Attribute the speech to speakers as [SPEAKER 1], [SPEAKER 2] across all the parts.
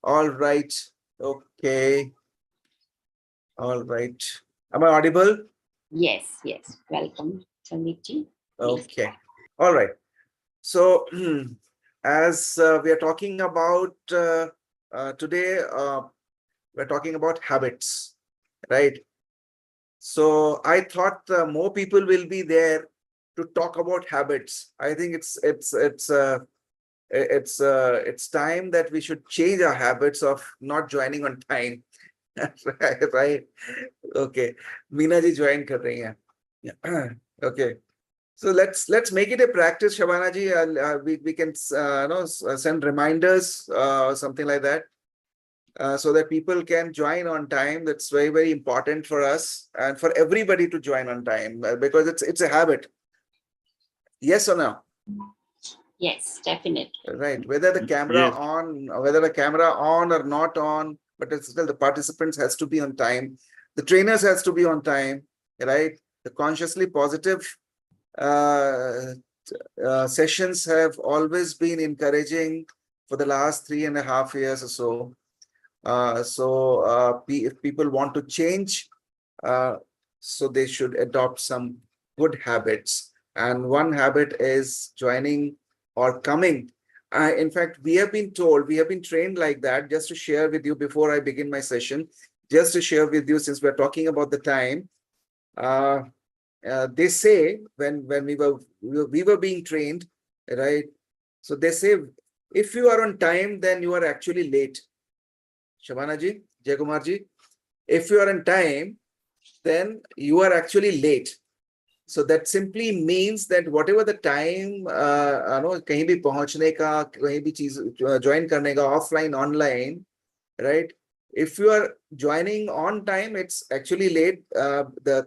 [SPEAKER 1] All right. Okay. All right. Am I audible?
[SPEAKER 2] Yes, yes. Welcome, Sandeep ji. Please.
[SPEAKER 1] Okay. All right. So, as we are talking about today, we're talking about habits, right? So I thought more people will be there to talk about habits. I think it's time that we should change our habits of not joining on time. Right? Okay. Meena ji join kar rahi hain. Yeah. Okay. So let's make it a practice, Shabana ji. We can send reminders, something like that, so that people can join on time. That's very important for us and for everybody to join on time, because it's a habit. Yes or no?
[SPEAKER 2] Yes, definitely.
[SPEAKER 1] Right. Whether the camera on or not on, but it's still the participants has to be on time. The trainers has to be on time, right? The consciously positive uh, sessions have always been encouraging for the last 3.5 years or so. If people want to change, so they should adopt some good habits. And one habit is joining or coming. In fact, we have been trained like that. Just to share with you before I begin my session, just to share with you, since we're talking about the time, they say when we were being trained, right? So they say, if you are on time, then you are actually late. Shabana ji, Jayakumar ji, if you are on time, then you are actually late. So that simply means that whatever the time, कहीं भी पहुंचने का, कहीं भी चीज join करने का, offline, online, right? If you are joining on time, it's actually late. The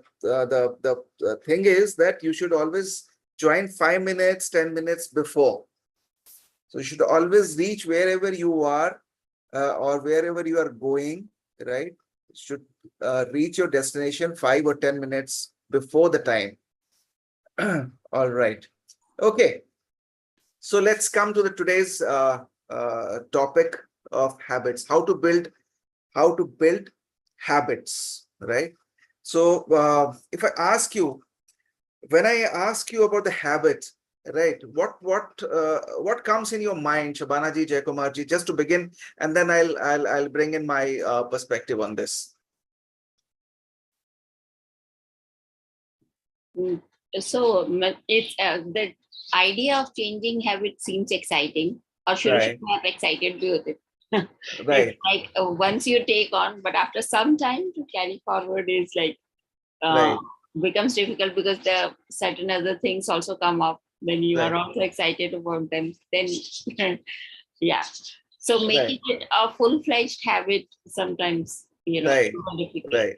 [SPEAKER 1] thing is that you should always join 5 minutes, 10 minutes before. So you should always reach wherever you are, or wherever you are going, right? You should reach your destination 5 or 10 minutes before the time. All right. Okay. So let's come to the today's topic of habits. How to build habits, right? So if I ask you, when I ask you about the habit, right, what comes in your mind, Shabana ji, Jayakumar ji, just to begin, and then I'll bring in my perspective on this.
[SPEAKER 2] So it's the idea of changing habit seems exciting, or should
[SPEAKER 1] Right.
[SPEAKER 2] have excited with it.
[SPEAKER 1] Right.
[SPEAKER 2] It's like once you take on, but after some time to carry forward is like
[SPEAKER 1] Right.
[SPEAKER 2] becomes difficult, because there certain other things also come up. Then you
[SPEAKER 1] Right.
[SPEAKER 2] are also excited about them. Then yeah. So
[SPEAKER 1] Right.
[SPEAKER 2] making it a full-fledged habit sometimes,
[SPEAKER 1] Right.
[SPEAKER 2] difficult.
[SPEAKER 1] Right.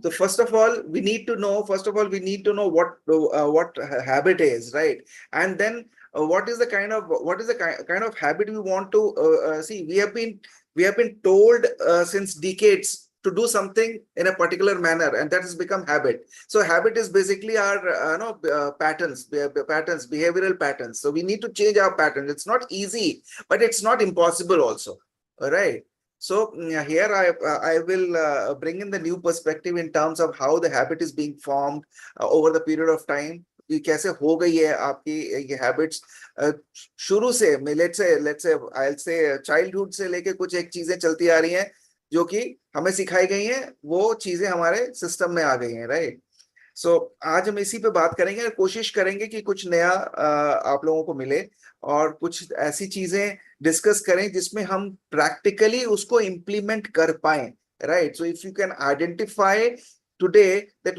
[SPEAKER 1] So first of all, we need to know what habit is, right? And then what is the kind of habit we want to see. We have been told since decades to do something in a particular manner, and that has become habit. So habit is basically our patterns, behavioral patterns. So we need to change our patterns. It's not easy, but it's not impossible also. All right. So here I will bring in the new perspective in terms of how the habit is being formed over the period of time. कि कैसे हो गई है आपकी ये habits शुरू से, let's say I'll say childhood से लेके कुछ एक चीजें चलती आ रही हैं जो कि हमें सिखाई गई हैं, वो चीजें हमारे सिस्टम में आ गई हैं, राइट? सो आज हम इसी पे बात करेंगे, कोशिश करेंगे कि कुछ नया आप लोगों को मिले और कुछ ऐसी चीजें डिस्कस करें जिसमें हम प्रैक्टिकली उसको इम्प्लीमेंट कर पाए, right? So if you can identify today that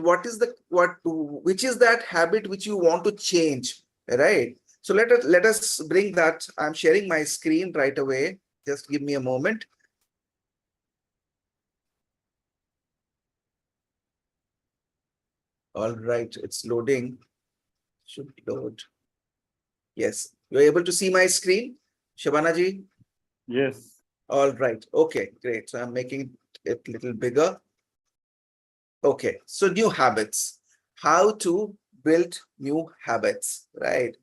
[SPEAKER 1] which is that habit which you want to change, right? So let us bring that. I'm sharing my screen right away. Just give me a moment. All right, it's loading. Should load. Yes, you're able to see my screen, Shabana ji?
[SPEAKER 3] Yes.
[SPEAKER 1] All right. Okay, great. So I'm making it a little bigger. Okay, so new habits. How to build new habits, right?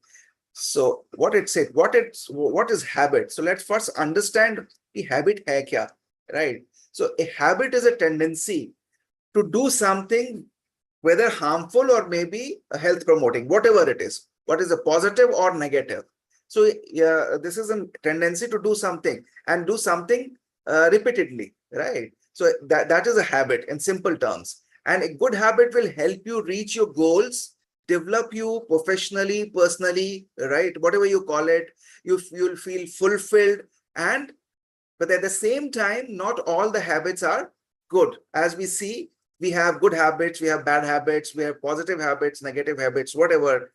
[SPEAKER 1] So what it said, what is habit? So let's first understand कि habit है क्या, right? So a habit is a tendency to do something, whether harmful or maybe health promoting, whatever it is, what is a positive or negative. So yeah, this is a tendency to do something and do something repeatedly, right? So that is a habit in simple terms. And a good habit will help you reach your goals, develop you professionally, personally, right? Whatever you call it, you'll feel fulfilled. And but at the same time, not all the habits are good. As we see, we have good habits, we have bad habits, we have positive habits, negative habits, whatever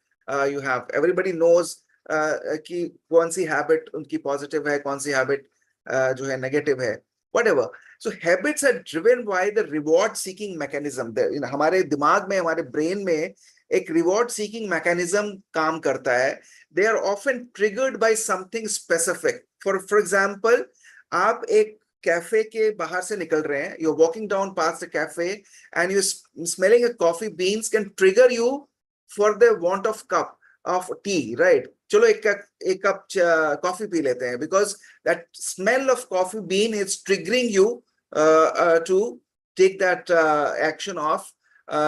[SPEAKER 1] you have. Everybody knows कि कौन सी habit उनकी positive है, कौन सी habit जो है negative है, whatever. So habits are driven by the reward seeking mechanism. हमारे दिमाग में, हमारे brain में एक reward seeking mechanism काम करता है. They are often triggered by something specific. For example, आप एक कैफे के बाहर से निकल रहे हैं, you're walking down past the cafe and you smelling a coffee beans can trigger you for the want of cup of tea, right? चलो एक कप कॉफी पी लेते हैं, because that smell of coffee bean is triggering you to take that action of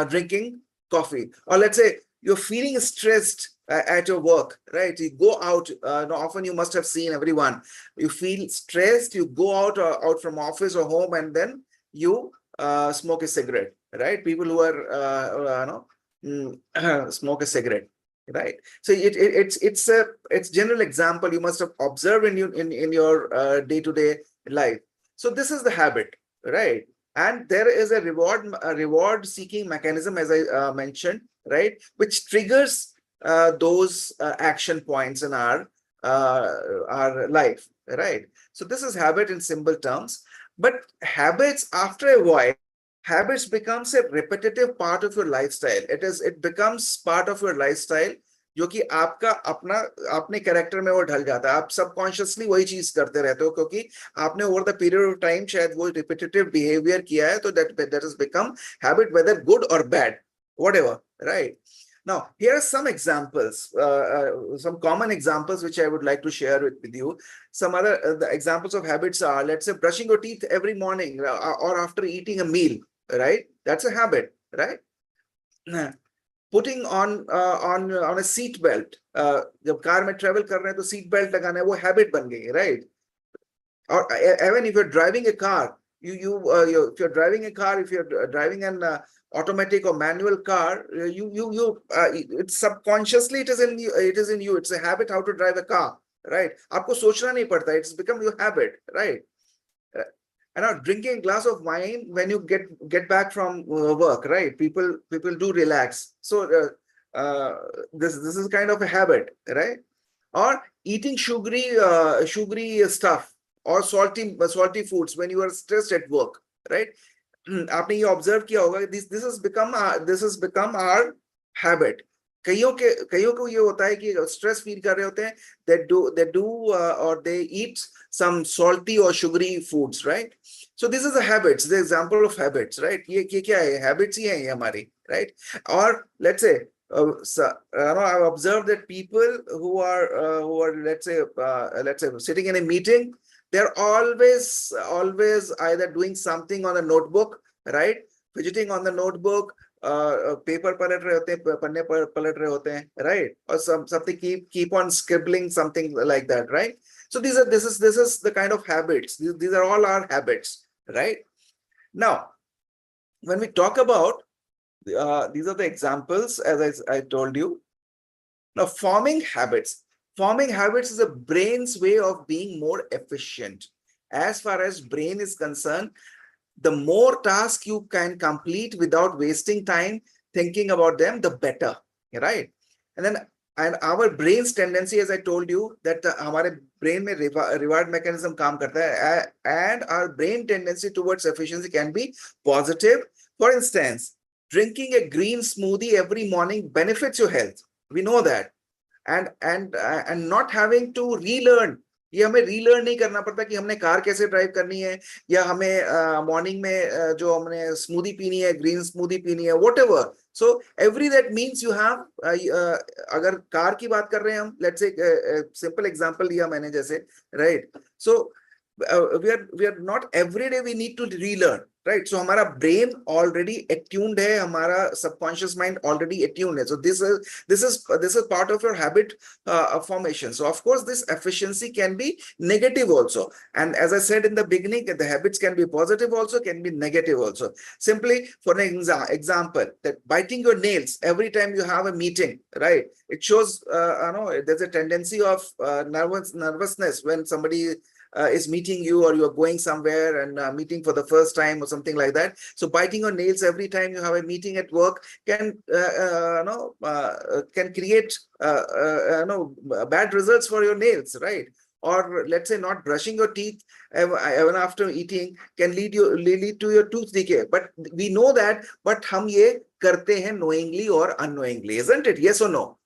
[SPEAKER 1] drinking coffee. Or let's say you're feeling stressed at your work, right? You go out, often you must have seen everyone, you feel stressed, you go out from office or home, and then you smoke a cigarette, right? People who are smoke a cigarette, right? So it's general example you must have observed in your day-to-day life. So this is the habit, right? And there is a reward seeking mechanism, as I mentioned, right, which triggers those action points in our life, right? So this is habit in simple terms. But habits, after a while, habits becomes a repetitive part of your lifestyle. It becomes part of your lifestyle, जो कि आपका अपने character में वो ढल जाता है. आप सबकॉन्शियसली वही चीज करते रहते हो, क्योंकि आपने over the period of time शायद वो रिपीटेटिव बिहेवियर किया है, तो that has become habit, whether good और bad, whatever, right? Now, here are some examples, some common examples which I would like to share with you. Some other the examples of habits are, let's say, brushing your teeth every morning or after eating a meal, right? That's a habit, right? Putting on a seat belt. जब car में travel कर रहे हैं तो seat belt लगाना है, वो habit बन गई है, right? Or even if you're driving a car, if you're driving a car, if you're driving an automatic or manual car, it's subconsciously it is in you. It's a habit how to drive a car, right? आपको सोचना नहीं पड़ता. It's become your habit, right? And now drinking a glass of wine when you get back from work, right? People do relax. So this is kind of a habit, right? Or eating sugary stuff or salty foods when you are stressed at work, right? आपने ये observe किया होगा, this has become our habit. कईयों को ये होता है कि स्ट्रेस फील कर रहे होते हैं, they do or they eat some salty or sugary foods, right? So this is the habits, the example of habits, right? ये क्या है? Habits ही हैं ये हमारी, right? Or let's say I've observed that people who are let's say sitting in a meeting, they're always either doing something on a notebook, right? Fidgeting on the notebook, paper पलट रहे होते हैं, पन्ने पलट रहे होते हैं, right? Or something keep on scribbling, something like that, right? So this is the kind of habits. These are all our habits, right? Now, when we talk about these are the examples, as I told you. Now, forming habits is a brain's way of being more efficient. As far as brain is concerned, the more tasks you can complete without wasting time thinking about them, the better, right? And our brain's tendency, as I told you, that हमारे brain में reward mechanism काम करता है, and our brain tendency towards efficiency can be positive. For instance, drinking a green smoothie every morning benefits your health. We know that. And not having to relearn. ये हमें relearn नहीं करना पड़ता कि हमने कार कैसे ड्राइव करनी है, या हमें मॉर्निंग में जो हमने स्मूदी पीनी है, ग्रीन स्मूदी पीनी है, whatever. So every that means you have, अगर कार की बात कर रहे हैं हम, लेट्स से सिंपल एग्जांपल दिया मैंने जैसे, right? So we are not every day we need to relearn, right? So हमारा brain already attuned है, हमारा subconscious mind already attuned है. So this is part of your habit formation. So of course this efficiency can be negative also, and as I said in the beginning, the habits can be positive also, can be negative also. Simply for an example, that biting your nails every time you have a meeting, right? It shows there's a tendency of nervousness when somebody is meeting you, or you're going somewhere and meeting for the first time or something like that. So biting your nails every time you have a meeting at work can create bad results for your nails, right? Or let's say not brushing your teeth even after eating can lead to your tooth decay. But we know that, but हम ये करते हैं knowingly or unknowingly, isn't it? Yes or no?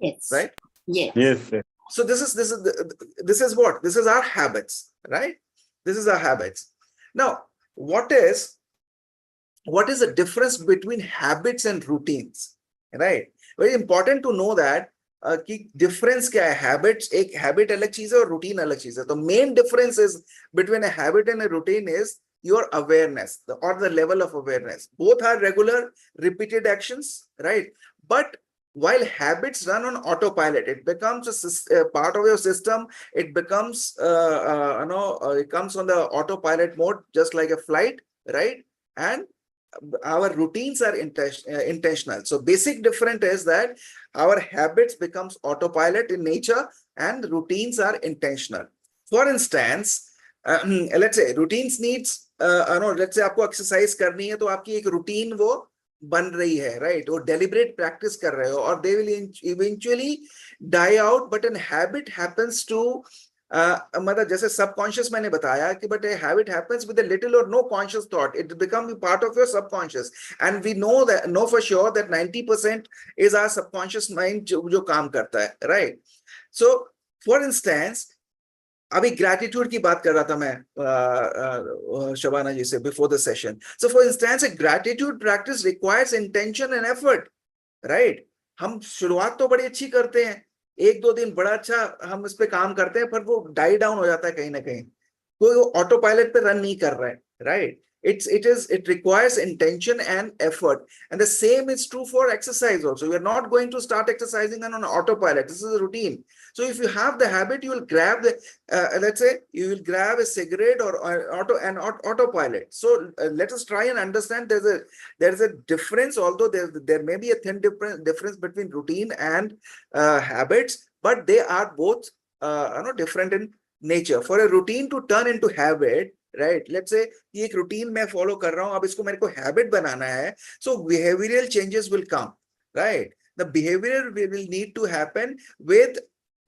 [SPEAKER 2] Yes.
[SPEAKER 1] Right?
[SPEAKER 2] Yes.
[SPEAKER 3] Yes, sir.
[SPEAKER 1] So this is what? This is our habits, right? This is our habits. Now, what is the difference between habits and routines, right? Very important to know that कि difference क्या है? Habits, एक habit अलग चीज है और routine अलग चीज है. The main difference is between a habit and a routine is your awareness, or the level of awareness. Both are regular, repeated actions, right? But while habits run on autopilot, it becomes a part of your system. It becomes it comes on the autopilot mode, just like a flight, right? And our routines are intentional. So basic difference is that our habits becomes autopilot in nature and routines are intentional. For instance, let's say routines needs let's say आपको exercise करनी है, तो आपकी एक routine वो बन रही है, right? और deliberate practice कर रहे हो, और they will eventually die out. But an habit happens to मतलब जैसे subconscious मैंने बताया कि but a habit happens with a little or no conscious thought. It becomes part of your subconscious, and we know for sure that 90% is our subconscious mind जो काम करता है, right? So for instance, अभी gratitude की बात कर रहा था मैं शबाना जी से before the session. So for instance, a gratitude practice requires intention and effort, right? हम शुरुआत तो बड़ी अच्छी करते हैं, एक दो दिन बड़ा अच्छा हम इस पे काम करते हैं, पर वो डाई डाउन हो जाता है कहीं ना कहीं, कोई ऑटो पायलट पे रन नहीं कर रहा है, right? It requires intention and effort, and the same is true for exercise also. You are not going to start exercising on an autopilot. This is a routine. So if you have the habit, you will grab the let's say you will grab a cigarette or autopilot. So let us try and understand there's a difference, although there may be a thin difference between routine and habits, but they are both different in nature. For a routine to turn into habit, right? Let's say कि एक routine मैं follow कर रहा हूँ, अब इसको मेरे को habit बनाना है, so behavioral changes will come, right? The behavior will need to happen with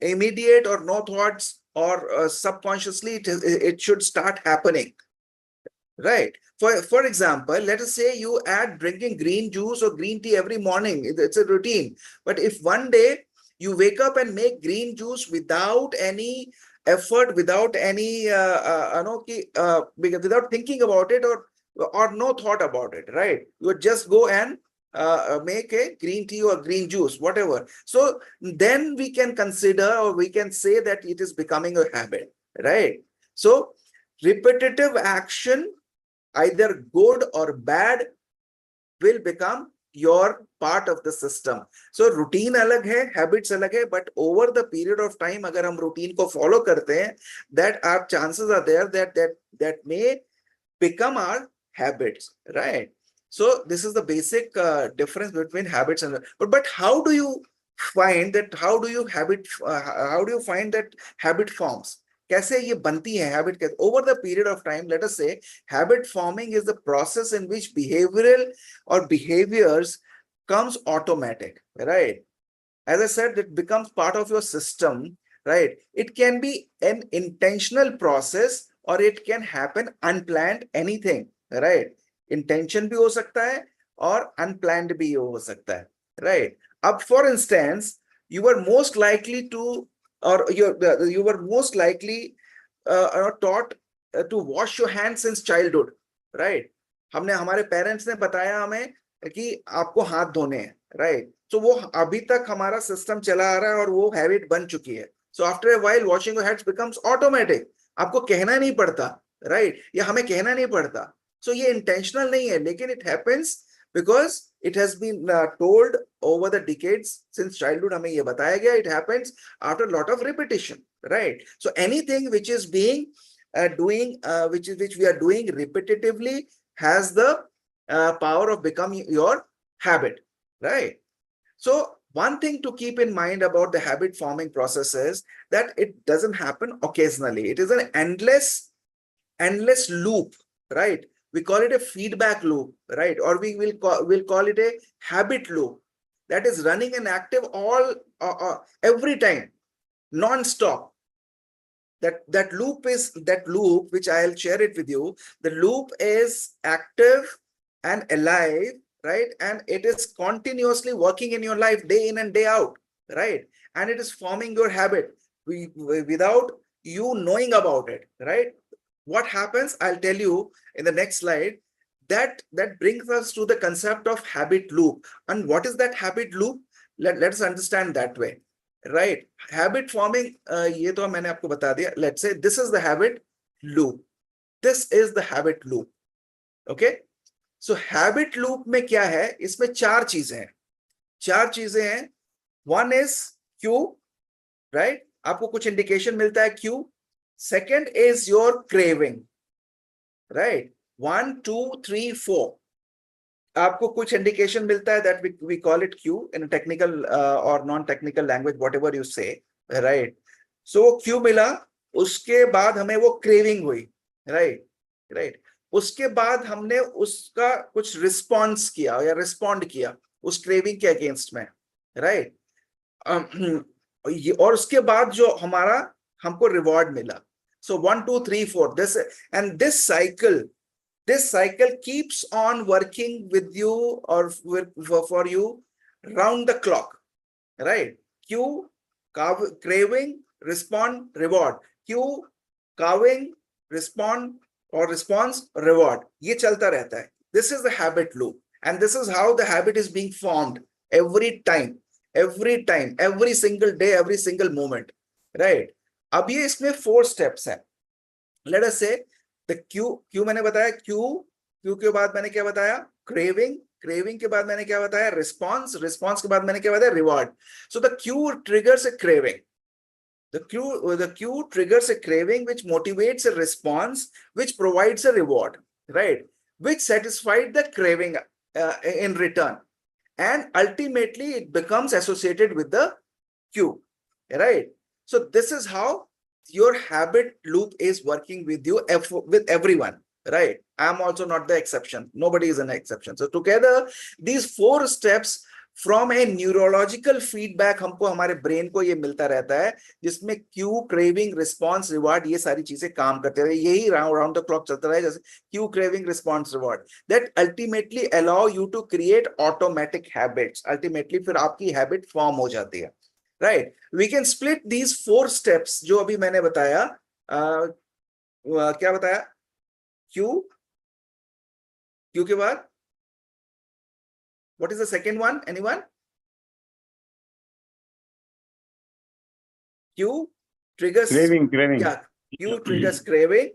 [SPEAKER 1] immediate or no thoughts, or subconsciously it should start happening, right? For example, let us say you add drinking green juice or green tea every morning. It's a routine. But if one day you wake up and make green juice without any effort, without any without thinking about it, or no thought about it, right? You just go and make a green tea or green juice, whatever. So then we can consider, or we can say that it is becoming a habit, right? So repetitive action, either good or bad, will become your part of the system. So routine अलग है, habits अलग है, but over the period of time अगर हम routine को follow करते हैं, that our chances are there that may become our habits, right? So this is the basic difference between habits and but how do you find that? How do you find that habit forms? कैसे ये बनती है habit? Over the period of time, let us say habit forming is the process in which behavioral or behaviors comes automatic, right? As I said, it becomes part of your system, right? It can be an intentional process, or it can happen unplanned, anything, right? Intention भी हो सकता है और unplanned भी हो सकता है, right? Up, for instance, you were most likely to, or you were most likely taught to wash your hands since childhood, right? हमने, हमारे पेरेंट्स ने बताया हमें कि आपको हाथ धोने हैं, right? So वो अभी तक हमारा सिस्टम चला आ रहा है और वो हैबिट बन चुकी है, So after a while, washing your hands becomes automatic. आपको कहना नहीं पड़ता, right? या हमें कहना नहीं पड़ता. So ये intentional नहीं है, लेकिन it happens because it has been told over the decades since childhood. हमें ये बताया गया. It happens after a lot of repetition, right? So anything which is being which we are doing repetitively has the power of becoming your habit, right? So one thing to keep in mind about the habit forming process is that it doesn't happen occasionally. It is an endless loop, right? We call it a feedback loop, right? Or we'll call it a habit loop that is running and active all every time, non-stop. That loop which I'll share it with you. The loop is active and alive, right? And it is continuously working in your life day in and day out, right? And it is forming your habit without you knowing about it, right? What happens, I'll tell you in the next slide. That brings us to the concept of habit loop. And what is that habit loop? Let's understand that way, right? Habit forming, ये तो मैंने आपको बता दिया. Let's say this is the habit loop. This is the habit loop. Okay? So habit loop में क्या है? इसमें चार चीजें हैं. One is cue, right? आपको कुछ indication मिलता है cue. Second is your craving, right? 1, 2, 3, 4. आपको कुछ indication मिलता है that we call it cue in a technical or non-technical language, whatever you say, right? So cue मिला, उसके बाद हमें वो craving हुई, right? उसके बाद हमने उसका कुछ response किया या respond किया उस craving के against में, right? और उसके बाद जो हमारा हमको reward मिला. So 1, 2, 3, 4. This cycle keeps on working with you or for you round the clock, right? Cue, craving, respond, reward. Cue, craving, respond or response, reward. ये चलता रहता है. This is the habit loop, and this is how the habit is being formed every time, every single day, every single moment, right? अब ये इसमें 4 steps हैं. Let us say the cue मैंने बताया cue के बाद मैंने क्या बताया craving के बाद मैंने क्या बताया response के बाद मैंने क्या बताया reward. So the cue triggers a craving. The cue triggers a craving which motivates a response which provides a reward, right? Which satisfied the craving in return, and ultimately it becomes associated with the cue, right? So this is how your habit loop is working with you, with everyone, right? I'm also not the exception. Nobody is an exception. So together, these 4 steps from a neurological feedback हमको हमारे brain को ये मिलता रहता है, जिसमें cue, craving, response, reward ये सारी चीजें काम करते रहे. यही round the clock चलता रहे, जैसे cue, craving, response, reward, that ultimately allow you to create automatic habits. Ultimately फिर आपकी habit form हो जाती है. Right? We can split these 4 steps जो अभी मैंने बताया. क्या बताया? Cue के बाद what is the second one? Anyone? Cue triggers
[SPEAKER 3] Craving.
[SPEAKER 1] Yeah, cue triggers craving.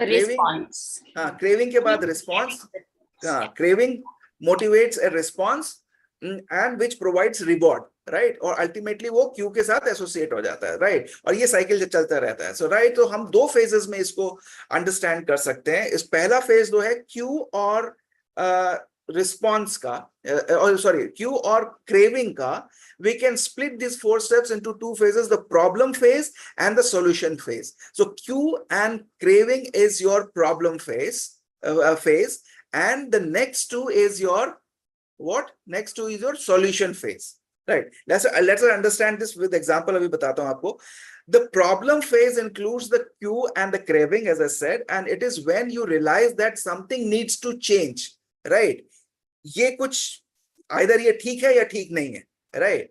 [SPEAKER 2] Response.
[SPEAKER 1] Craving के बाद response. Craving motivates a response and which provides reward, right? और ultimately वो क्यू के साथ एसोसिएट हो जाता है, right? और ये साइकिल चलता रहता है. So right, तो हम 2 phases में इसको अंडरस्टैंड कर सकते हैं. इस पहला फेज जो है क्यू और रिस्पॉन्स का, sorry, क्यू और क्रेविंग का, we can split these 4 steps into 2 phases, the problem phase and the solution phase. So cue and craving is your problem phase, and the next 2 is your next 2 is your solution phase, right? Let's understand this with example. अभी बताता हूं आपको. The problem phase includes the cue and the craving, as I said, and it is when you realize that something needs to change, right? ये कुछ either ये ठीक है या ठीक नहीं है, right?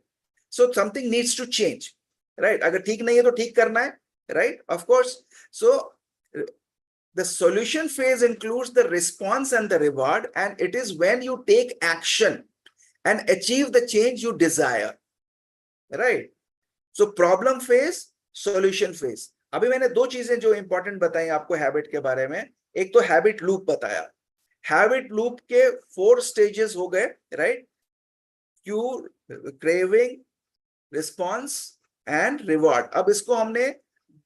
[SPEAKER 1] So something needs to change, right? अगर ठीक नहीं है तो ठीक करना है, right? Of course. So the solution phase includes the response and the reward, and it is when you take action and achieve the change you desire, right? So problem face, solution face. अभी मैंने दो चीजें जो important बताई आपको habit के बारे में, एक तो हैबिट लूप बताया। हैबिट लूप के 4 स्टेजेस हो गए, right? Q, craving, response and reward. अब इसको हमने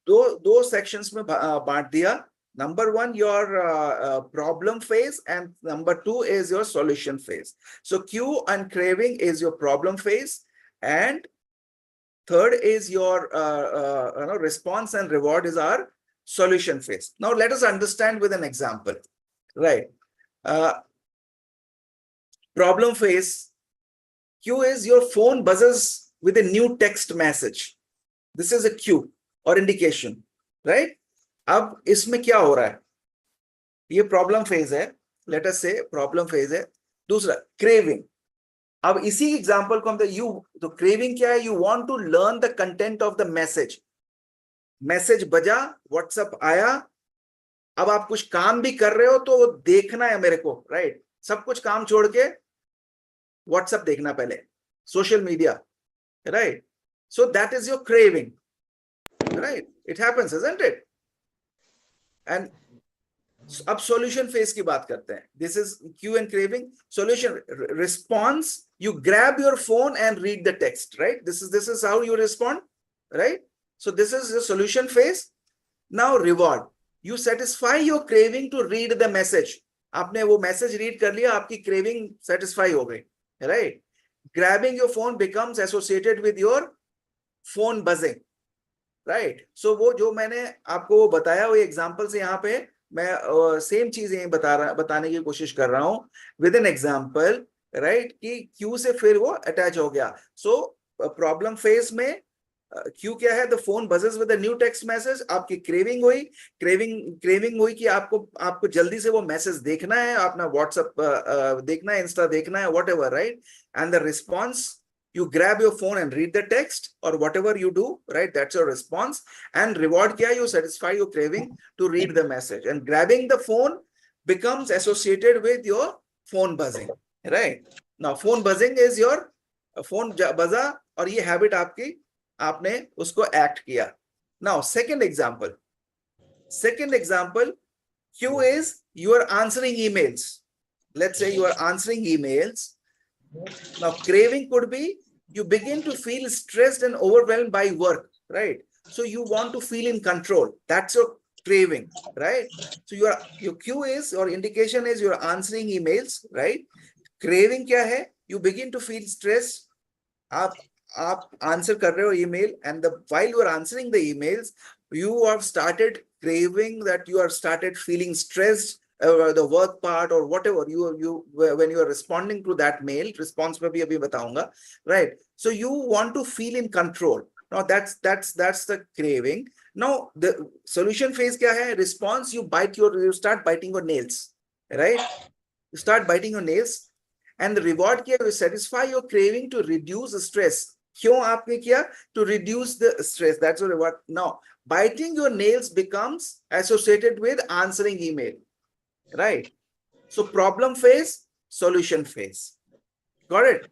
[SPEAKER 1] दो दो सेक्शंस में बांट दिया। Number 1, your problem phase, and number 2 is your solution phase. So cue and craving is your problem phase, and third is your response and reward is our solution phase. Now let us understand with an example, right? Problem phase, cue is your phone buzzes with a new text message. This is a cue or indication, right? अब इसमें क्या हो रहा है? ये problem phase है, let us से problem phase है। दूसरा क्रेविंग। अब इसी एग्जांपल को हम तो क्रेविंग क्या है? You want to learn the content of the message. Message बजा, व्हाट्सएप आया, अब आप कुछ काम भी कर रहे हो तो देखना है मेरे को, राइट? सब कुछ काम छोड़ के व्हाट्सएप देखना पहले, social media, right? So that is your craving, right? It happens, isn't it? And अब सॉल्यूशन फेज की बात करते हैं। This is cue and craving. Solution response, you grab your phone and read the text, right? This is how you respond, right? So this is the solution phase. Now reward, you satisfy your craving to read the message. आपने वो message read कर लिया, आपकी craving satisfy हो गई, right? Grabbing your phone becomes associated with your phone बजिंग, right? So वो जो मैंने आपको वो बताया, वो एग्जांपल से यहाँ पे मैं सेम चीजें बताने की कोशिश कर रहा हूं विद एन एग्जांपल, राइट? कि क्यू से फिर वो अटैच हो गया। सो प्रॉब्लम फेज में क्यू क्या है? द फोन बजेस with a new text message. आपकी क्रेविंग हुई, क्रेविंग हुई कि आपको जल्दी से वो मैसेज देखना है, अपना व्हाट्सएप देखना है, इंस्टा देखना है, what ever, right? And the response, you grab your phone and read the text or whatever you do, right? That's your response. And reward kya? You satisfy your craving to read the message, and grabbing the phone becomes associated with your phone buzzing, right? Now phone buzzing is your phone buzza, और ये habit आपने उसको act किया। Now second example, Q is you are answering emails. Let's say you are answering emails. Now craving could be you begin to feel stressed and overwhelmed by work, right? So you want to feel in control. That's your craving, right? So your cue is, or indication is, you're answering emails, right? Craving क्या है? You begin to feel stressed. आप answer कर रहे हो email, and while you are answering the emails, you have started craving, that you are started feeling stressed, the work part or whatever you when you are responding to that mail, response में भी अभी बताऊंगा, right? So you want to feel in control. Now that's the craving. Now the solution phase क्या है? Response, you start biting your nails, right? You start biting your nails. And the reward क्या? You satisfy your craving to reduce stress. क्यों आपने किया? To reduce the stress. That's the reward. Now biting your nails becomes associated with answering email, right? So problem phase, solution phase. Got it?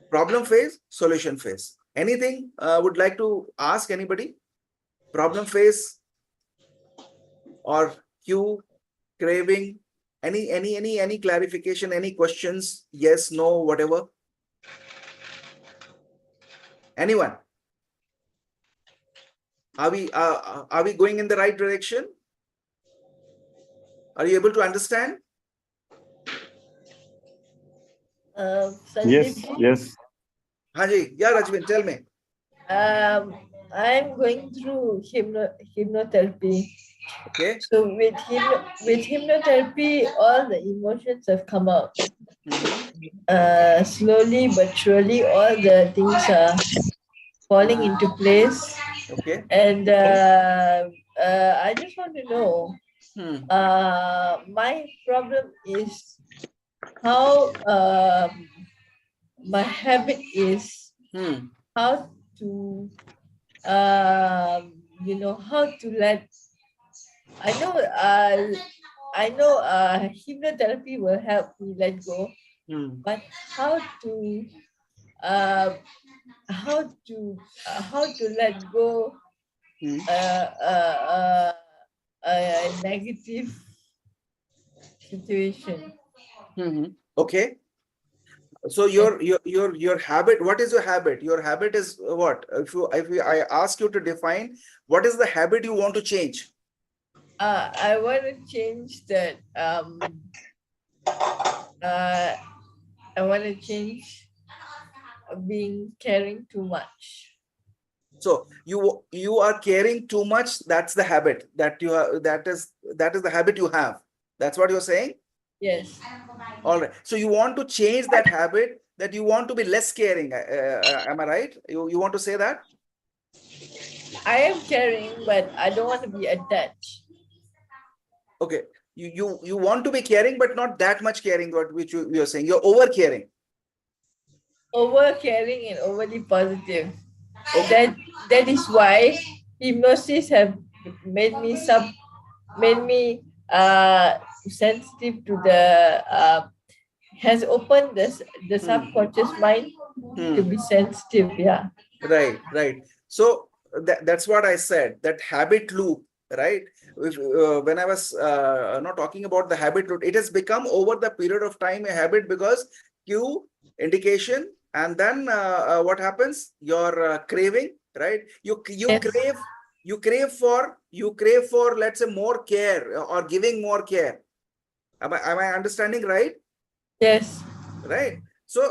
[SPEAKER 1] Problem phase, solution phase. Anything would like to ask anybody? Problem phase or cue, craving, any clarification, any questions? Yes, no, whatever. Anyone? Are we going in the right direction? Are you able to understand?
[SPEAKER 3] Yes, yes.
[SPEAKER 1] Haji, yeah, Rajvin, tell me.
[SPEAKER 4] I'm going through hypnotherapy.
[SPEAKER 1] Okay.
[SPEAKER 4] So with hypnotherapy, all the emotions have come out. Slowly but surely, all the things are falling into place.
[SPEAKER 1] Okay.
[SPEAKER 4] And I just want to know, my problem is how my habit is how to how to let. I know hypnotherapy will help me let go, but how to how to let go
[SPEAKER 1] Hmm.
[SPEAKER 4] a negative situation.
[SPEAKER 1] Okay. So your habit, what is your habit? Your habit is what? If I ask you to define, what is the habit you want to change?
[SPEAKER 4] I want to change that. I want to change being caring too much.
[SPEAKER 1] So you are caring too much. That's the habit that you have. That is the habit you have. That's what you're saying.
[SPEAKER 4] Yes,
[SPEAKER 1] All right. So you want to change that habit. That you want to be less caring. Am I right? You want to say that?
[SPEAKER 4] I am caring, but I don't want to be attached.
[SPEAKER 1] Okay. You want to be caring, but not that much caring. What which you're saying. You're over caring.
[SPEAKER 4] Over caring and overly positive.
[SPEAKER 1] Okay.
[SPEAKER 4] That is why hypnosis have made me made me sensitive to the has opened the
[SPEAKER 1] Hmm.
[SPEAKER 4] subconscious mind to
[SPEAKER 1] Hmm.
[SPEAKER 4] be sensitive. Yeah.
[SPEAKER 1] Right, right. So that's what I said, that habit loop, right? When I was not talking about the habit loop, it has become over the period of time a habit because cue, indication, and then what happens? Your craving, right?
[SPEAKER 4] Yes.
[SPEAKER 1] You crave for let's say more care or giving more care. Am I understanding right?
[SPEAKER 4] Yes.
[SPEAKER 1] Right? So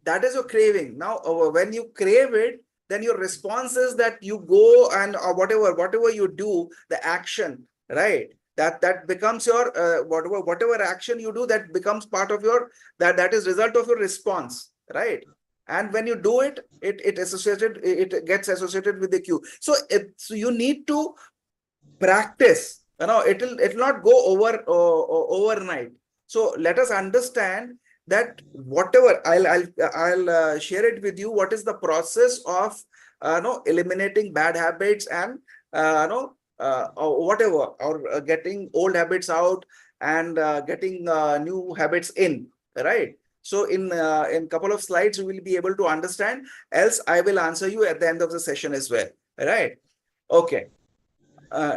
[SPEAKER 1] that is your craving. Now, when you crave it, then your response is that you go and whatever you do, the action, right? That becomes your whatever action you do, that becomes part of your that is result of your response, right? And when you do it, it gets associated with the cue. So you need to practice. It'll not go overnight. So let us understand that whatever I'll share it with you, what is the process of no eliminating bad habits and no or whatever, or getting old habits out and getting new habits in, right? So in couple of slides we will be able to understand, else I will answer you at the end of the session as well, right? Okay.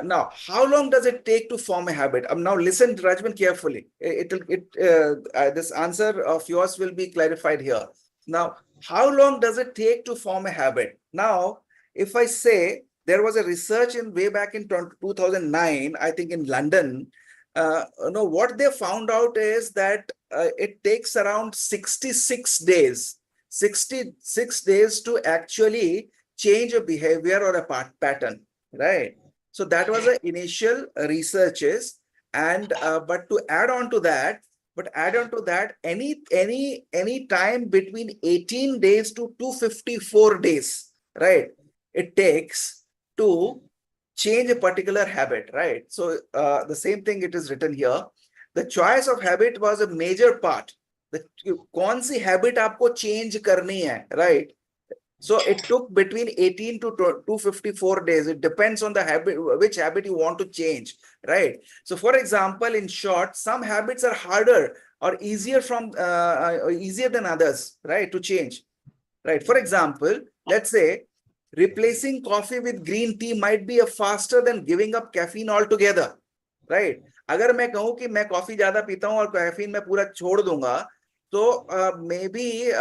[SPEAKER 1] Now, how long does it take to form a habit? Now, listen, Rajman, carefully. This answer of yours will be clarified here. Now, how long does it take to form a habit? Now, if I say there was a research in way back in 2009, I think in London, no, what they found out is that it takes around 66 days, 66 days to actually change a behavior or a pattern, right? So that was the initial researches, and but to add on to that, any time between 18 days to 254 days, right? It takes to change a particular habit, right? So the same thing it is written here. The choice of habit was a major part. The कौन सी habit आपको change करनी है, right? So it took between 18 to 254 days. It depends on the habit, which habit you want to change, right? So for example, in short, some habits are harder or easier than others, right, to change, right? For example, let's say replacing coffee with green tea might be a faster than giving up caffeine altogether, right? अगर मैं कहूं कि मैं coffee ज्यादा पीता हूं और caffeine मैं पूरा छोड़ दूंगा, तो मे बी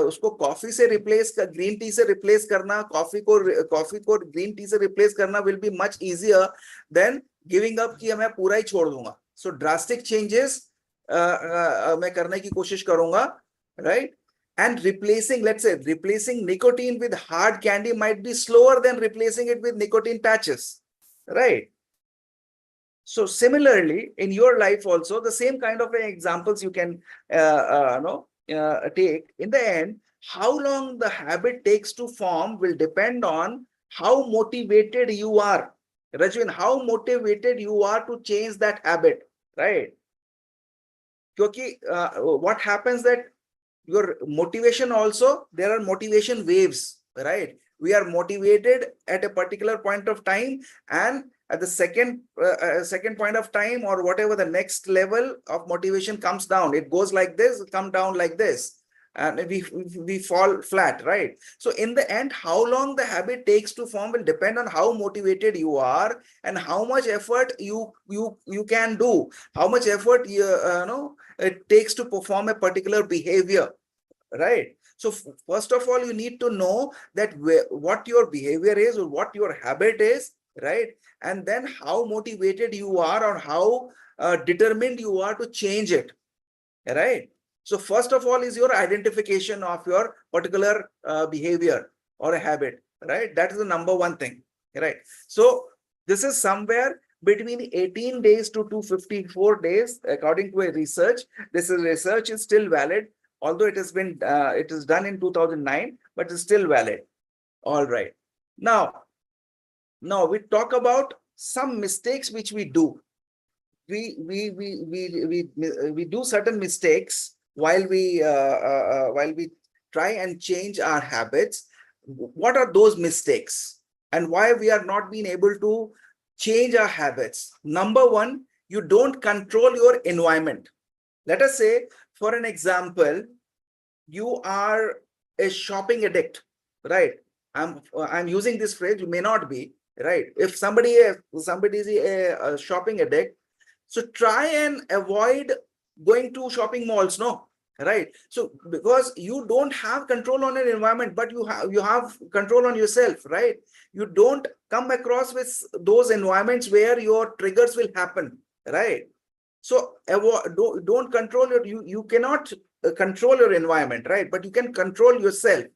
[SPEAKER 1] उसको कॉफी से रिप्लेस कर ग्रीन टी से रिप्लेस करना, कॉफी को ग्रीन टी से रिप्लेस करना will be much easier than giving up कि मैं पूरा ही छोड़ दूंगा. सो ड्रास्टिक चेंजेस मैं करने की कोशिश करूंगा, right? And let's say, replacing nicotine with hard candy might be slower than replacing it with nicotine patches, right? So similarly, in your life also, the same kind of examples you can take. In the end, how long the habit takes to form will depend on how motivated you are. Rajwin, how motivated you are to change that habit, right? Because what happens that your motivation also, there are motivation waves, right? We are motivated at a particular point of time, and at the second point of time, or whatever the next level of motivation comes down, it goes like this, come down like this, and we fall flat, right? So in the end, how long the habit takes to form will depend on how motivated you are and how much effort you can do, how much effort it takes to perform a particular behavior, right? So first of all, you need to know that what your behavior is or what your habit is, right? And then how motivated you are or how determined you are to change it, right? So first of all is your identification of your particular behavior or a habit, right? That is the number one thing, right? So this is somewhere between 18 days to 254 days, according to a research. This is research is still valid, although it has been it is done in 2009, but it's still valid. All right. Now we talk about some mistakes which we do. We do certain mistakes while we try and change our habits. What are those mistakes and why we are not being able to change our habits? Number one, you don't control your environment. Let us say, for an example, you are a shopping addict, right? I'm using this phrase, you may not be, right? If somebody is a shopping addict, so try and avoid going to shopping malls, no, right? So because you don't have control on your environment, but you have control on yourself, right? You don't come across with those environments where your triggers will happen, right? So don't control you cannot control your environment, right? But you can control yourself,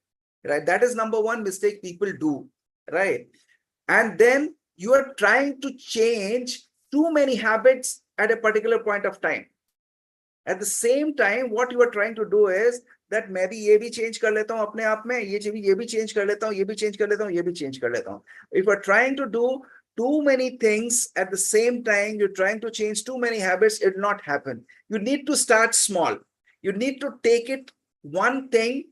[SPEAKER 1] right? That is number one mistake people do, right? And then you are trying to change too many habits at a particular point of time. At the same time, what you are trying to do is that maybe ये भी change कर लेता हूँ अपने आप में, ये भी change कर लेता हूँ, ये भी change कर लेता हूँ, ये भी change कर लेता हूँ. If you are trying to do too many things at the same time, you're trying to change too many habits, it will not happen. You need to start small. You need to take it one thing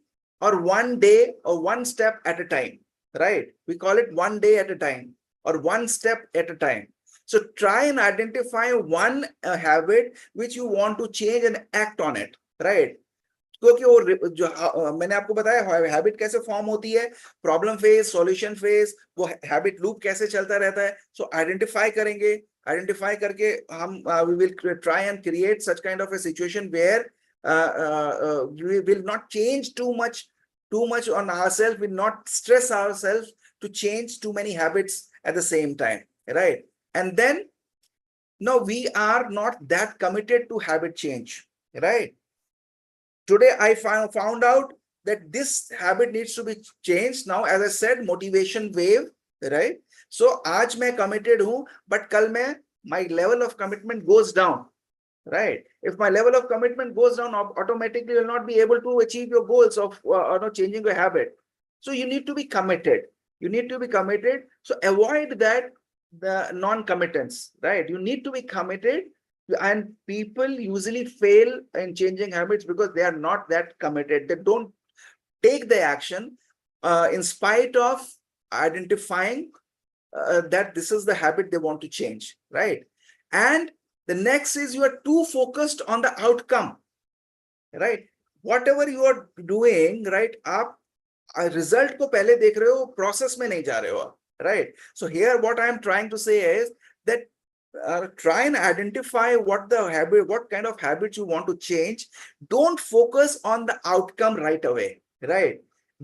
[SPEAKER 1] or one day or one step at a time, right? We call it one day at a time or one step at a time. So try and identify one habit which you want to change and act on it, right? क्योंकि वो जो मैंने आपको बताया habit कैसे form होती है, problem phase, solution phase, वो हैबिट लूप कैसे चलता रहता है. सो आइडेंटिफाई करेंगे, आइडेंटिफाई करके हम we will try and create such kind of a situation where we will not change too much on ourselves, will not stress ourselves to change too many habits at the same time, right? And then no, we are not that committed to habit change, right? Today I found out that this habit needs to be changed. Now as I said, motivation wave, right? So आज मैं committed हूँ, but कल मैं my level of commitment goes down, right? If my level of commitment goes down, automatically you will not be able to achieve your goals of changing your habit. So you need to be committed. You need to be committed. So avoid that the non-committance, right? You need to be committed. And people usually fail in changing habits because they are not that committed. They don't take the action in spite of identifying that this is the habit they want to change, right? And the next is you are too focused on the outcome, right? Whatever you are doing, right? आप result को पहले देख रहे हो, process में नहीं जा रहे हो, right? So here what I am trying to say is that try and identify what kind of habits you want to change. Don't focus on the outcome right away, right?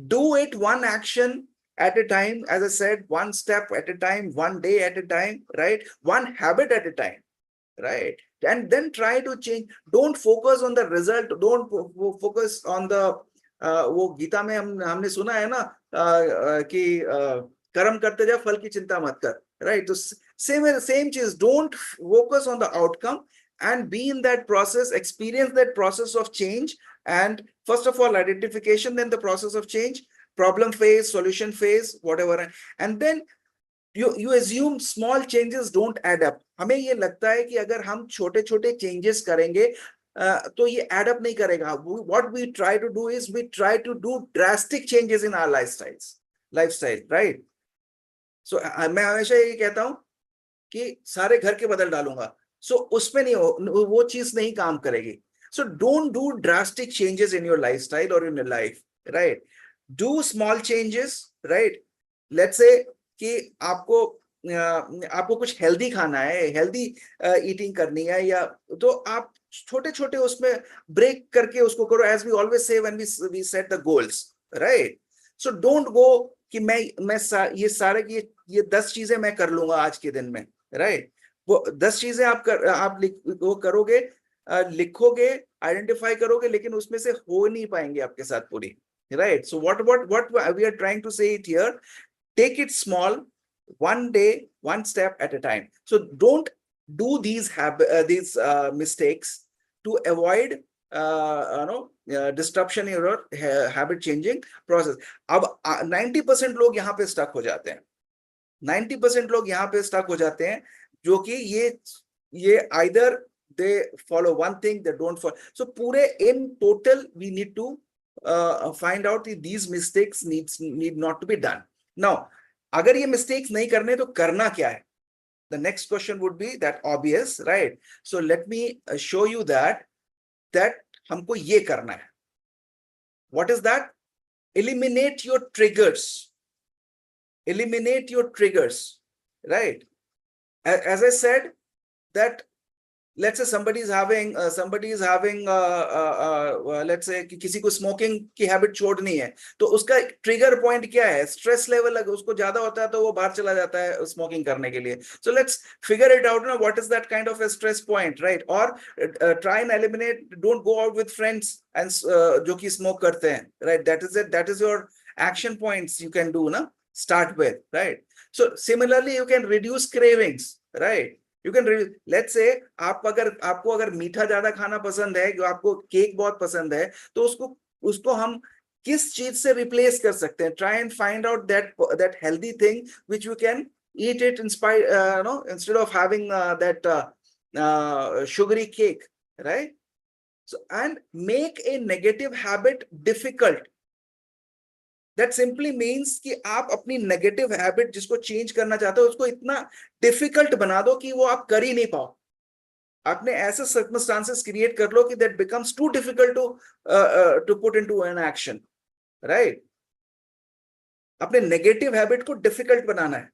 [SPEAKER 1] Do it one action at a time, as I said, one step at a time, one day at a time, right? One habit at a time, right? And then try to change. Don't focus on the result. Don't focus on the वो गीता में हमने सुना है ना कि कर्म करते जा फल की चिंता मत कर, right? So same cheese. Don't focus on the outcome and be in that process, experience that process of change. And first of all, identification, then the process of change, problem phase, solution phase, whatever. And then you assume small changes don't add up. हमें ये लगता है कि अगर हम छोटे छोटे changes करेंगे तो ये add up नहीं करेगा. What we try to do is we try to do drastic changes in our lifestyle, right? So मैं हमेशा ये कहता हूँ कि सारे घर के बदल डालूंगा, सो उसमें नहीं वो चीज नहीं काम करेगी. So don't do drastic changes in your lifestyle or in your life, right? Do small changes, right? Let's say कि आपको कुछ हेल्दी खाना है, हेल्दी ईटिंग करनी है, या तो आप छोटे छोटे उसमें ब्रेक करके उसको करो, as we always say when we set the goals, right? So don't go कि मैं ये सारे ये 10 चीजें मैं कर लूंगा आज के दिन में, राइट? वो 10 चीजें आप वो करोगे, लिखोगे, आइडेंटिफाई करोगे, लेकिन उसमें से हो नहीं पाएंगे आपके साथ पूरी, right? So what we are trying to say it here, take it small, one day, one step at a time. So don't do these mistakes to avoid disruption in your habit changing process. अब 90% लोग यहाँ पे stuck हो जाते हैं, 90% लोग यहाँ पे स्टक हो जाते हैं, जो कि ये either they follow one thing, they don't follow. So पूरे in total we need to find out these mistakes need not to be done. Now, अगर ये mistakes नहीं करने तो करना क्या है? The next question would be that obvious, right? So let me show you that हमको ये करना है. What is that? Eliminate your triggers. Eliminate your triggers, right? As I said, that let's say somebody is having let's say कि किसी को smoking की habit छोड़नी है, तो उसका ट्रिगर पॉइंट क्या है? स्ट्रेस लेवल अगर उसको ज्यादा होता है तो वो बाहर चला जाता है स्मोकिंग करने के लिए. So let's figure it out ना, what is that kind of a stress point, right? और try and eliminate, don't go out with friends and जो कि स्मोक करते हैं, right? That is your action points you can do ना, start with, right? So similarly you can reduce cravings, right? You can let's say आपको अगर मीठा ज्यादा खाना पसंद है, जो आपको केक बहुत पसंद है, तो उसको हम किस चीज से रिप्लेस कर सकते हैं? Try and find out that healthy thing which you can eat it instead of having that sugary cake, right? So and make a negative habit difficult. That simply means कि आप अपनी नेगेटिव हैबिट जिसको change करना चाहते हो उसको इतना difficult बना दो कि वो आप कर ही नहीं पाओ. आपने ऐसे सर्कमस्टांसेस क्रिएट कर लो कि that becomes too difficult to put into an action, right? अपने नेगेटिव हैबिट को डिफिकल्ट बनाना है.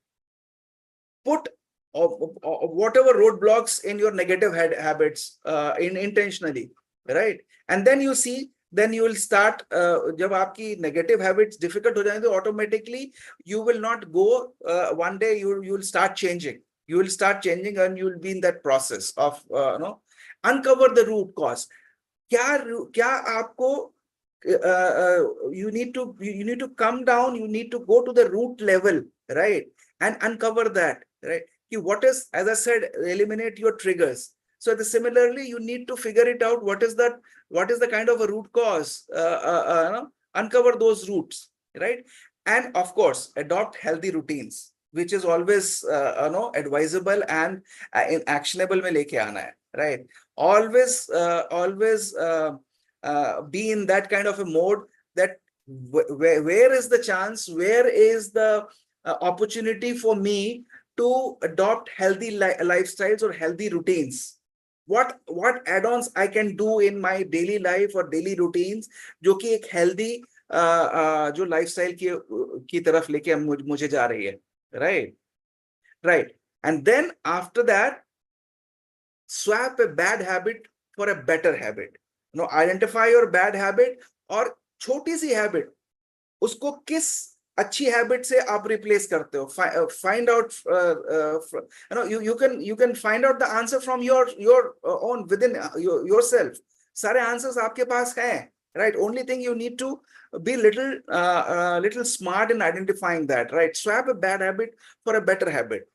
[SPEAKER 1] पुट whatever roadblocks in your negative habits intentionally, right? And then you see, then you will start जब आपकी negative habits difficult हो जाएंगे तो automatically you will not go one day you will start changing. You will start changing and you will be in that process of uncover the root cause. क्या आपको you need to come down, you need to go to the root level, right? And uncover that, right? What is, as I said, eliminate your triggers. So similarly, you need to figure it out. What is the kind of a root cause? Uncover those roots, right? And of course, adopt healthy routines, which is always advisable and actionable में लेके आना है, right? Always be in that kind of a mode that where is the chance, where is the opportunity for me to adopt healthy lifestyles or healthy routines. What add-ons I can do in my daily life or daily routines जो कि एक healthy जो lifestyle की तरफ लेके मुझे जा रही है, right? And then after that, swap a bad habit for a better habit. Identify your bad habit और छोटी सी habit उसको किस अच्छी हैबिट से आप रिप्लेस करते हो. Find out you can find out the answer from your own within yourself. सारे आंसर्स आपके पास हैं, right? Only thing you need to be little smart in identifying that, right? Swap a bad habit for a better habit.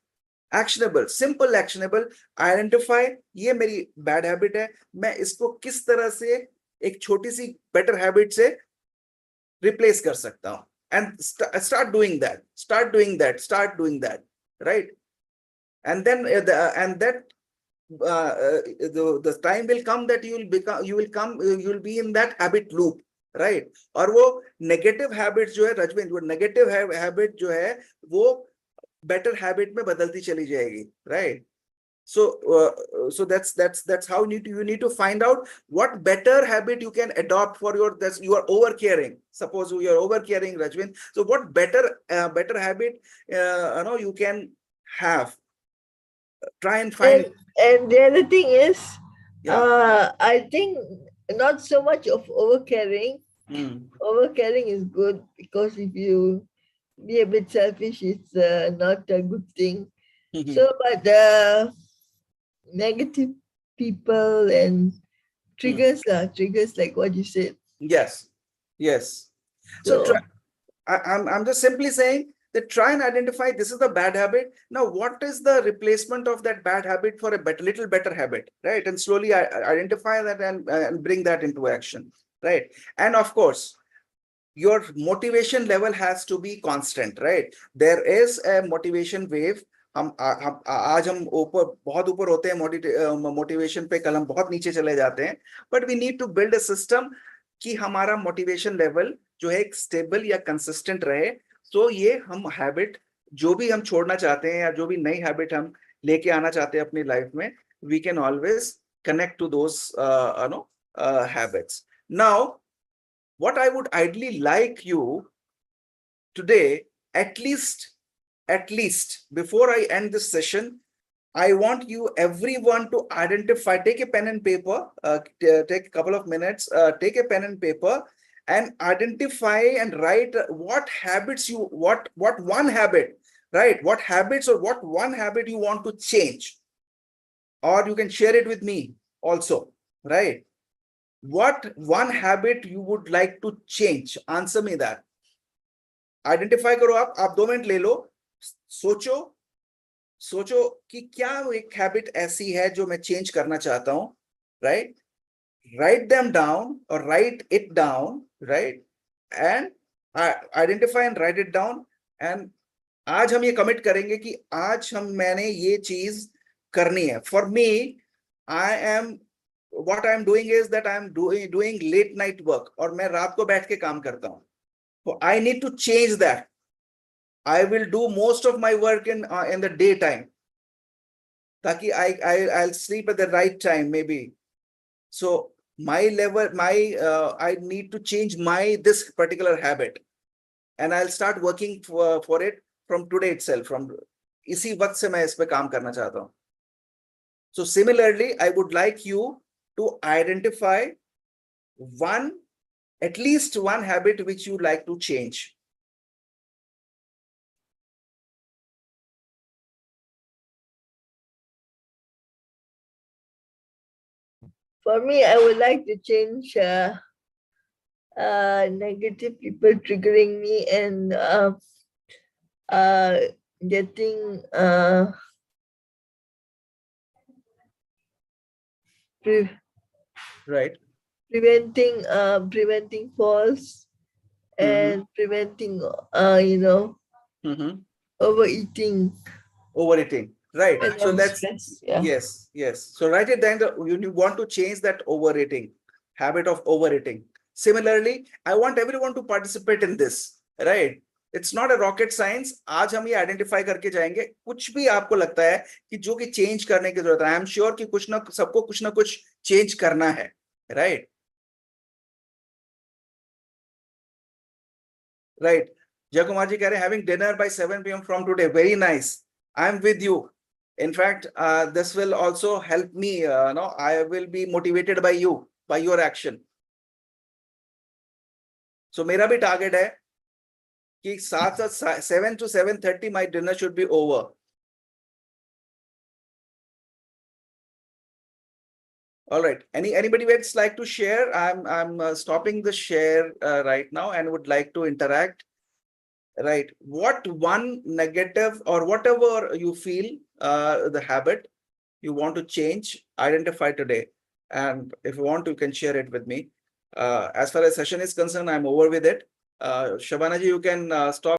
[SPEAKER 1] Actionable, simple actionable. Identify ये मेरी bad habit है, मैं इसको किस तरह से एक छोटी सी better habit से replace कर सकता हूँ. And start doing that, right? And then the time will come that you will be in that habit loop, right? और वो negative habits जो है रजविंद, वो negative habit जो है वो better habit में बदलती चली जाएगी, right? So that's how you need to find out what better habit you can adopt for your, that's you are over caring. Suppose you are over caring, Rajvin. So what better habit you can have. Try and find.
[SPEAKER 4] And the other thing is,
[SPEAKER 1] Yeah.
[SPEAKER 4] I think not so much of overcaring.
[SPEAKER 1] Mm.
[SPEAKER 4] Overcaring is good because if you be a bit selfish, it's not a good thing. So, but negative people and triggers like what you said.
[SPEAKER 1] Yes. Yes. So
[SPEAKER 4] So
[SPEAKER 1] I'm just simply saying that try and identify this is the bad habit. Now, what is the replacement of that bad habit for a little better habit, right? And slowly identify that and bring that into action, right? And of course, your motivation level has to be constant, right? There is a motivation wave. हम आज हम ऊपर बहुत ऊपर होते हैं, motivation पे कल हम बहुत नीचे चले जाते हैं. But we need to build a system कि हमारा मोटिवेशन लेवल जो है एक स्टेबल या कंसिस्टेंट रहे. तो ये हम हैबिट जो भी हम छोड़ना चाहते हैं या जो भी नई हैबिट हम लेके आना चाहते हैं अपनी लाइफ में, we can always connect to those habits. Now, what I would ideally like you today, at least before I end this session, I want you everyone to identify, take a pen and paper, take a couple of minutes, take a pen and paper and identify and write what habits you, what one habit, right? What habits or what one habit you want to change, or you can share it with me also, right? What one habit you would like to change? Answer me that. Identify करो आप 2 minute ले लो, सोचो कि क्या एक habit ऐसी है जो मैं चेंज करना चाहता हूं, right? Write them down or write it down, right? And identify and write it down. And आज हम ये कमिट करेंगे कि आज मैंने ये चीज करनी है. For me, what I'm doing is that I'm doing late night work, और मैं रात को बैठ के काम करता हूं. So I need to change that. I will do most of my work in the daytime. ताकि I'll sleep at the right time maybe. So my level, I need to change this particular habit, and I'll start working for it from today itself. From इसी वक्त से मैं इस पे काम करना चाहता हूँ. So similarly, I would like you to identify at least one habit which you like to change.
[SPEAKER 4] for me, I would like to change negative people triggering me and getting
[SPEAKER 1] Right.
[SPEAKER 4] preventing falls and preventing overeating.
[SPEAKER 1] Right.
[SPEAKER 4] And
[SPEAKER 1] So that's
[SPEAKER 4] stress. Yeah.
[SPEAKER 1] yes. So write it down. You want to change that overeating habit of overeating. Similarly, I want everyone to participate in this, right? It's not a rocket science. आज हम ये identify करके जाएंगे. कुछ भी आपको लगता है कि जो कि चेंज करने की जरूरत है, आई एम श्योर कि सबको कुछ ना कुछ चेंज करना है, राइट? राइट. जय कुमार जी कह रहे हैं having dinner by 7 PM from today. Very nice. I am with you. In fact, this will also help me. I will be motivated by you, by your action. So मेरा भी target है कि 7 to 7:30 my dinner should be over. All right. Anybody would like to share? I'm stopping the share right now and would like to interact. Right. What one negative or whatever you feel the habit you want to change, identify today. And if you want, you can share it with me. As far as session is concerned, I'm over with it. Shabana ji, you can stop.